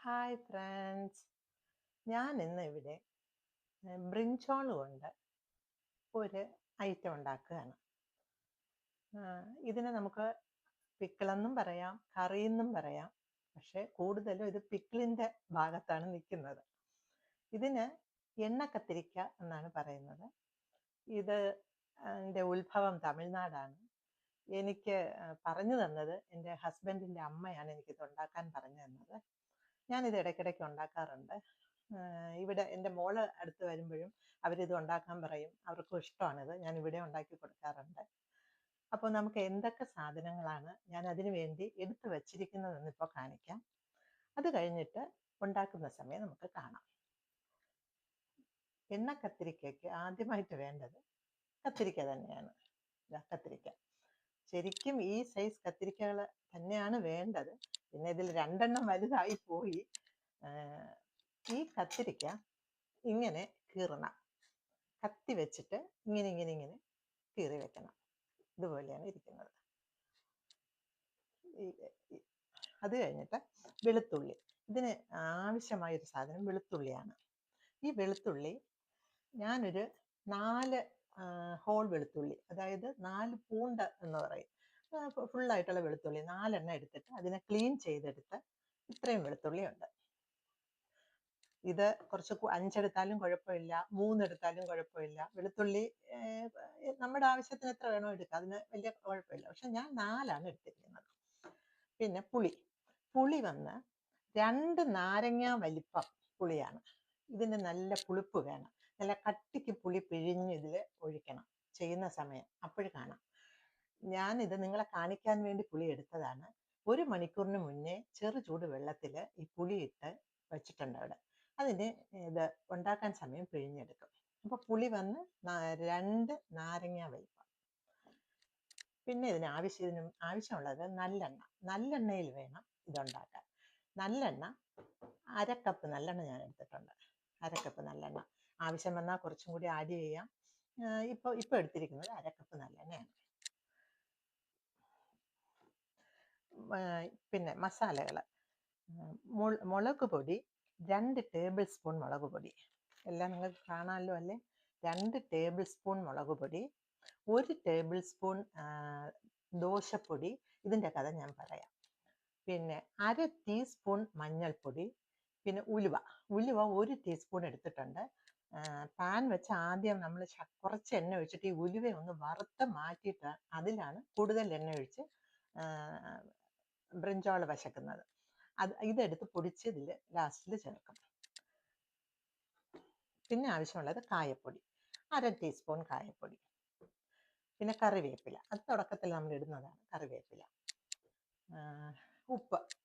Hi friends, ഞാൻ ഇന്ന് ഇവിടെ ബ്രിഞ്ചോൾ കൊണ്ട് ഒരു ഐറ്റം ഉണ്ടാക്കുകയാണ്. ഇതിനെ നമുക്ക് പിക്കിളെന്നും പറയാം, കറിയെന്നും പറയാം. പക്ഷെ കൂടുതലും ഇത് പിക്കിളിൻ്റെ ഭാഗത്താണ് നിൽക്കുന്നത്. ഇതിന് എണ്ണ കത്തിരിക്ക എന്നാണ് പറയുന്നത്. ഇത് എൻ്റെ ഉത്ഭവം തമിഴ്നാടാണ്. എനിക്ക് പറഞ്ഞു തന്നത് എൻ്റെ ഹസ്ബൻഡിൻ്റെ അമ്മയാണ് എനിക്കിത് ഉണ്ടാക്കാൻ പറഞ്ഞു തന്നത്. ഞാനിത് ഇടയ്ക്കിടയ്ക്ക് ഉണ്ടാക്കാറുണ്ട്. ഇവിടെ എൻ്റെ മോള് അടുത്ത് വരുമ്പോഴും അവരിത് ഉണ്ടാക്കാൻ പറയും. അവർക്കും ഇഷ്ടമാണിത്. ഞാൻ ഇവിടെ ഉണ്ടാക്കി കൊടുക്കാറുണ്ട്. അപ്പോൾ നമുക്ക് എന്തൊക്കെ സാധനങ്ങളാണ് ഞാൻ അതിനു വേണ്ടി എടുത്തു വച്ചിരിക്കുന്നതെന്ന് ഇപ്പോൾ കാണിക്കാം. അത് കഴിഞ്ഞിട്ട് ഉണ്ടാക്കുന്ന സമയം നമുക്ക് കാണാം. എണ്ണ കത്തിരിക്കയ്ക്ക് ആദ്യമായിട്ട് വേണ്ടത് കത്തിരിക്ക തന്നെയാണ്. കത്തിരിക്ക ശരിക്കും ഈ സൈസ് കത്തിരിക്കകൾ തന്നെയാണ് വേണ്ടത്. പിന്നെ ഇതിൽ 2 വലുതായി പോയി. ഈ കത്തിരിക്ക ഇങ്ങനെ കീറണം. കത്തി വെച്ചിട്ട് ഇങ്ങനെ ഇങ്ങനെ ഇങ്ങനെ കീറി വെക്കണം. ഇതുപോലെയാണ് ഇരിക്കുന്നത്. അത് കഴിഞ്ഞിട്ട് വെളുത്തുള്ളി. ഇതിന് ആവശ്യമായൊരു സാധനം വെളുത്തുള്ളിയാണ്. ഈ വെളുത്തുള്ളി ഞാനൊരു 4 ഹോൾ വെളുത്തുള്ളി, അതായത് 4 പൂണ്ട് എന്ന് പറയും, ഫുള്ളായിട്ടുള്ള വെളുത്തുള്ളി 4 എടുത്തിട്ട് അതിനെ ക്ലീൻ ചെയ്തെടുത്ത് ഇത്രയും വെളുത്തുള്ളി ഉണ്ട്. ഇത് കുറച്ച് 5 എടുത്താലും കുഴപ്പമില്ല, 3 എടുത്താലും കുഴപ്പമില്ല. വെളുത്തുള്ളി നമ്മുടെ ആവശ്യത്തിന് എത്ര വേണോ എടുക്കാം, അതിന് വലിയ കുഴപ്പമില്ല. പക്ഷെ ഞാൻ 4 എടുത്തിരിക്കുന്നത്. പിന്നെ പുളി വന്ന് 2 നാരങ്ങ വലിപ്പം പുളിയാണ്. ഇതിന് നല്ല പുളിപ്പ് വേണം. നല്ല കട്ടിക്ക് പുളി പിഴിഞ്ഞ് ഇതിൽ ഒഴിക്കണം ചെയ്യുന്ന സമയം. അപ്പോൾ കാണാം. ഞാനിത് നിങ്ങളെ കാണിക്കാൻ വേണ്ടി പുളി എടുത്തതാണ്. 1 മണിക്കൂറിന് മുന്നേ ചെറു ചൂട് വെള്ളത്തിൽ ഈ പുളി ഇട്ട് വെച്ചിട്ടുണ്ട് അവിടെ. അതിന് ഇത് ഉണ്ടാക്കാൻ സമയം പിഴിഞ്ഞെടുക്കും. അപ്പോൾ പുളി വന്ന് 2 നാരങ്ങ വലിപ്പം. പിന്നെ ഇതിന് ആവശ്യമുള്ളത് നല്ലെണ്ണയിൽ വേണം ഇതുണ്ടാക്കാൻ. നല്ലെണ്ണ 1/2 കപ്പ് നല്ലെണ്ണ ഞാൻ എടുത്തിട്ടുണ്ട്. 1/2 കപ്പ് നല്ലെണ്ണ. ആവശ്യം വന്നാൽ കുറച്ചും കൂടി ആഡ് ചെയ്യാം. ഇപ്പോൾ എടുത്തിരിക്കുന്നത് 1/2 കപ്പ് നല്ലെണ്ണയാണ്. പിന്നെ മസാലകൾ: മുളക് പൊടി 2 ടേബിൾ സ്പൂൺ മുളക് പൊടി. എല്ലാം നിങ്ങൾക്ക് കാണാമല്ലോ അല്ലേ? 2 ടേബിൾ സ്പൂൺ മുളക് പൊടി, 1 ടേബിൾ സ്പൂൺ ദോശപ്പൊടി. ഇതിൻ്റെ കഥ ഞാൻ പറയാം. പിന്നെ 1/2 ടീസ്പൂൺ മഞ്ഞൾപ്പൊടി. പിന്നെ ഉലുവ 1 ടീസ്പൂൺ എടുത്തിട്ടുണ്ട്. പാൻ വെച്ച് ആദ്യം നമ്മൾ കുറച്ച് എണ്ണ ഒഴിച്ചിട്ട് ഈ ഉലുവ ഒന്ന് വറുത്ത് മാറ്റിയിട്ട് അതിലാണ് കൂടുതൽ എണ്ണ ഒഴിച്ച് ബ്രിഞ്ചോൾ വശക്കുന്നത്. ഇതെടുത്ത് പൊടിച്ച് ഇതിൽ ലാസ്റ്റിൽ ചേർക്കും. പിന്നെ ആവശ്യമുള്ളത് കായപ്പൊടി, 1/2 ടീസ്പൂൺ കായപ്പൊടി. പിന്നെ കറിവേപ്പില, അത് തുടക്കത്തിൽ നമ്മൾ ഇടുന്നതാണ് കറിവേപ്പില.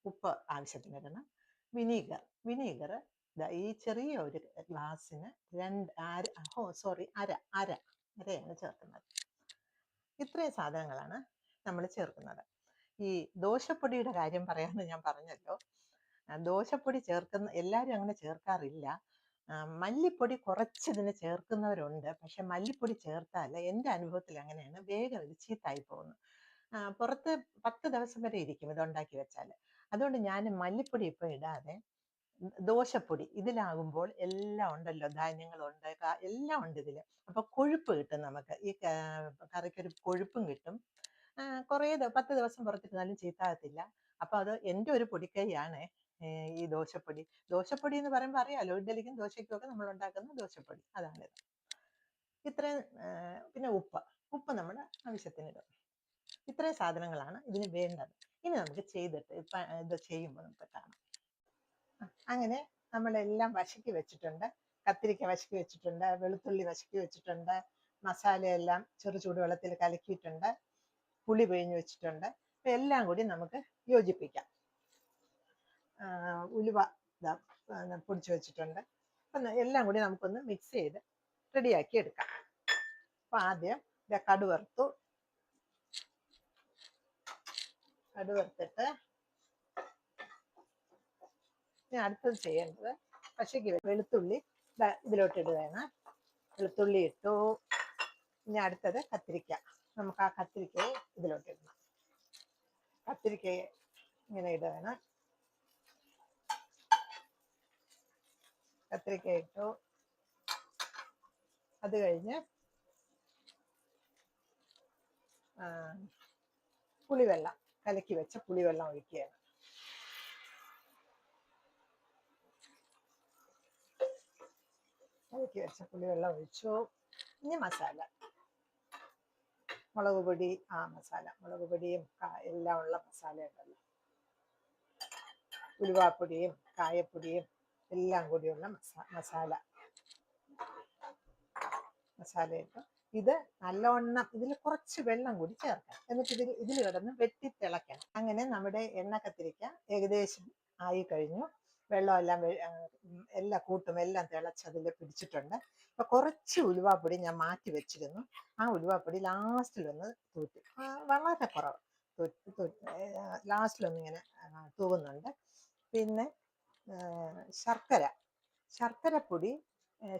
ഉപ്പ് ആവശ്യത്തിന് ഇടണം. വിനീഗർ ഈ ചെറിയ ഒരു ഗ്ലാസ്സിന് അരയാണ് ചേർക്കുന്നത്. ഇത്രയും സാധനങ്ങളാണ് നമ്മൾ ചേർക്കുന്നത്. ഈ ദോശപ്പൊടിയുടെ കാര്യം പറയാമെന്ന് ഞാൻ പറഞ്ഞല്ലോ. ദോശപ്പൊടി എല്ലാവരും അങ്ങനെ ചേർക്കാറില്ല. മല്ലിപ്പൊടി കുറച്ചിതിന് ചേർക്കുന്നവരുണ്ട്. പക്ഷെ മല്ലിപ്പൊടി ചേർത്താൽ എൻ്റെ അനുഭവത്തിൽ അങ്ങനെയാണ്, വേഗം ഇത് ചീത്തായി പോകുന്നു. പുറത്ത് 10 ദിവസം വരെ ഇരിക്കും ഇതുണ്ടാക്കി വെച്ചാൽ. അതുകൊണ്ട് ഞാൻ മല്ലിപ്പൊടി ഇപ്പോൾ ഇടാതെ ദോശപ്പൊടി ഇതിലാകുമ്പോൾ എല്ലാം ഉണ്ടല്ലോ, ധാന്യങ്ങളുണ്ട്, എല്ലാം ഉണ്ട് ഇതിൽ. അപ്പോൾ കൊഴുപ്പ് കിട്ടും നമുക്ക്. ഈ കറിക്കൊരു കൊഴുപ്പും കിട്ടും. കുറേ 10 ദിവസം പുറത്തിരുന്നാലും ചീത്താകത്തില്ല. അപ്പോൾ അത് എൻ്റെ ഒരു പൊടിക്കൈയാണ് ഈ ദോശപ്പൊടി. ദോശപ്പൊടി എന്ന് പറയുമ്പോൾ അറിയാലോ, ഇഡ്ഡലിക്കും ദോശയ്ക്കും ഒക്കെ നമ്മൾ ഉണ്ടാക്കുന്ന ദോശപ്പൊടി, അതാണിത്. ഇത്രയും. പിന്നെ ഉപ്പ് നമ്മുടെ ആവശ്യത്തിനിടും. ഇത്രയും സാധനങ്ങളാണ് ഇതിന് വേണ്ടത്. ഇനി നമുക്ക് ചെയ്തിട്ട് ഇത് ചെയ്യുമ്പോൾ നമുക്ക് കാണാം. അങ്ങനെ നമ്മളെല്ലാം വശക്കി വെച്ചിട്ടുണ്ട്. കത്തിരിക്ക വശക്കി വെച്ചിട്ടുണ്ട്, വെളുത്തുള്ളി വശക്കി വെച്ചിട്ടുണ്ട്, മസാലയെല്ലാം ചെറു ചൂടുവെള്ളത്തിൽ കലക്കിയിട്ടുണ്ട്, പുളി പിഴിഞ്ഞ് വെച്ചിട്ടുണ്ട്. എല്ലാം കൂടി നമുക്ക് യോജിപ്പിക്കാം. ഉലുവ പൊടിച്ച് വെച്ചിട്ടുണ്ട്. അപ്പം എല്ലാം കൂടി നമുക്കൊന്ന് മിക്സ് ചെയ്ത് റെഡിയാക്കി എടുക്കാം. അപ്പം ആദ്യം കടുവറുത്തു. കടുവറുത്തിട്ട് ഇനി അടുത്തത് ചെയ്യേണ്ടത് പശയ്ക്ക് വെളുത്തുള്ളി ഇതിലോട്ട് ഇടുകയാണ്. വെളുത്തുള്ളി ഇട്ടു. ഇനി അടുത്തത് കത്തിരിക്ക. നമുക്ക് ആ കത്തിരിക്കയെ ഇതിലോട്ട് ഇടണം. കത്തിരിക്കയെ ഇങ്ങനെ ഇടുകയാണ്. കത്തിരിക്ക ഇട്ടു. അത് കഴിഞ്ഞ് പുളിവെള്ളം, കലക്കി വെച്ച പുളിവെള്ളം ഒഴിക്കുകയാണ്. കലക്കി വെച്ച പുളിവെള്ളം ഒഴിച്ചു. ഇനി മസാല, മുളക് പൊടി, മസാല മുളക് പൊടിയും എല്ലാം ഉള്ള മസാല ഉണ്ടല്ലോ, ഉലുവാപ്പൊടിയും കായപ്പൊടിയും എല്ലാം കൂടിയുള്ള മസാല ഇട്ടു. ഇത് നല്ലവണ്ണം, ഇതിൽ കുറച്ച് വെള്ളം കൂടി ചേർക്കാം. എന്നിട്ട് ഇതിൽ കിടന്ന് വെട്ടിത്തിളയ്ക്കണം. അങ്ങനെ നമ്മുടെ എണ്ണ കത്തിരിക്ക ഏകദേശം ആയി കഴിഞ്ഞു. വെള്ളമെല്ലാം എല്ലാ കൂട്ടും എല്ലാം തിളച്ചതിൽ പിടിച്ചിട്ടുണ്ട്. അപ്പൊ കുറച്ച് ഉലുവാപ്പൊടി ഞാൻ മാറ്റി വെച്ചിരുന്നു. ആ ഉലുവാപ്പൊടി ലാസ്റ്റിലൊന്ന് തൂറ്റി, വളരെ കുറവ് ലാസ്റ്റിലൊന്നിങ്ങനെ തൂകുന്നുണ്ട്. പിന്നെ ശർക്കരപ്പൊടി,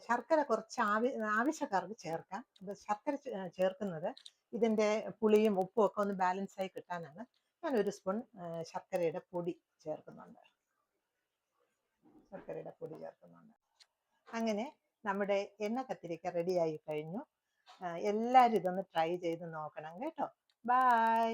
ശർക്കര കുറച്ച് ആവശ്യക്കാർക്ക് ചേർക്കാം. ശർക്കര ചേർക്കുന്നത് ഇതിൻ്റെ പുളിയും ഉപ്പും ഒക്കെ ഒന്ന് ബാലൻസ് ആയി കിട്ടാനാണ്. ഞാൻ 1 സ്പൂൺ ശർക്കരയുടെ പൊടി ചേർക്കുന്നുണ്ട്. അങ്ങനെ നമ്മുടെ എണ്ണ കത്തിരിക്ക റെഡിയായി കഴിഞ്ഞു. എല്ലാവരും ഇതൊന്ന് ട്രൈ ചെയ്ത് നോക്കണം കേട്ടോ. ബൈ.